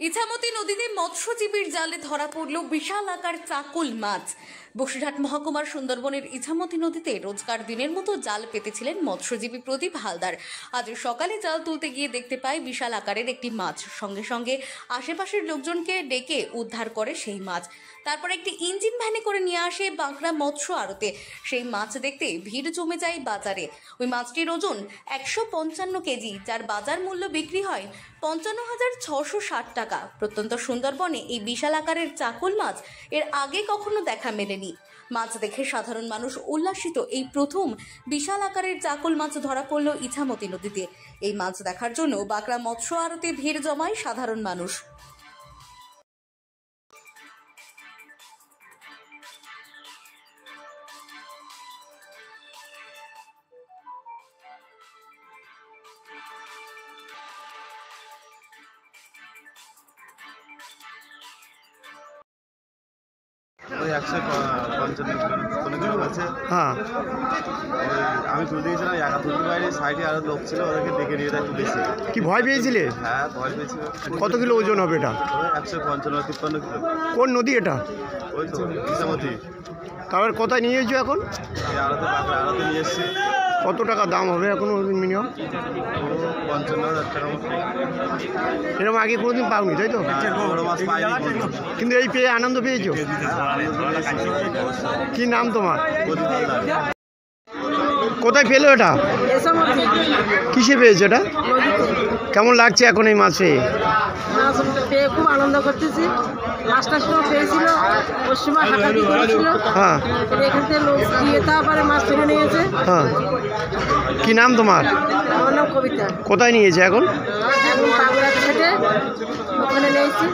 ইছামতি নদীতে মৎস্যজীবীর জালে ধরা পড়ল বিশাল আকার চাকুল মাছ। বসিরহাট মহকুমার সুন্দরবনের ইছামতি নদীতে রোজকার দিনের মতো জাল পেতেছিলেন মৎস্যজীবী প্রদীপ হালদার। আজ সকালে জাল তুলতে গিয়ে দেখতে পায় বিশাল আকারের একটি মাছ। সঙ্গে সঙ্গে আশেপাশের লোকজনকে ডেকে উদ্ধার করে সেই মাছ। তারপর একটি ইঞ্জিন ভ্যানে করে নিয়ে আসে বাঁকড়া মৎস্য আড়তে। সেই মাছ দেখতে ভিড় জমে যায় বাজারে। ওই মাছটির ওজন 155 কেজি, যার বাজার মূল্য বিক্রি হয় 55,660 টাকা। প্রত্যন্ত সুন্দরবনে এই বিশাল আকারের চাকুল মাছ এর আগে কখনো দেখা মেলেনি। মাছ দেখে সাধারণ মানুষ উল্লাসিত। এই প্রথম বিশাল আকারের চাকুল মাছ ধরা পড়ল ইছামতি নদীতে। এই মাছ দেখার জন্য বাঁকড়া মৎস্য আড়তে ভিড় জমায় সাধারণ মানুষ। ওই 155 কিলো আছে। হ্যাঁ, আমি তুলতে গেছিলাম, একা তুলতে পারিনি, সাইডে আরো লোক ছিল, ওদেরকে ডেকে নিয়ে একটু বেশি। কি ভয় পেয়েছিলে? হ্যাঁ, ভয় পেয়েছিল। কত কিলো ওজন হবে এটা? ওই 155-53 কিলো। কোন নদী এটা? ওই তো ইছামতি। তারপর কোথায় নিয়ে এসছো এখন? এই আড়তে নিয়ে এসছি। কত টাকা দাম হবে এখন মিনিমাম? 55,000 টাকা মতো। এরকম আগে কোনোদিন পাওনি, তাই তো? বড় মাছ পাইনি। কিন্তু এই পেয়ে আনন্দ পেয়েছো? কি নাম তোমার? প্রদীপ হালদার। কোথায় পেলো এটা? কিসে পেয়েছো এটা? কেমন লাগছে এখন এই মাছ পেয়ে? মাছ পেয়ে খুব আনন্দ করতেছি। মাছটার সময় পেয়েছিল, ওর সময় হাঁটাহাঁটি করেছিল। হ্যাঁ, এখান থেকে লোক দিয়ে তারপরে মাছ তুলে নিয়েছে। হ্যাঁ। কি নাম তোমার? আমার নাম কবিতা। কোথায় নিয়েছে এখন? এখন বাংলা ছেড়ে ওখানে নিয়েছি।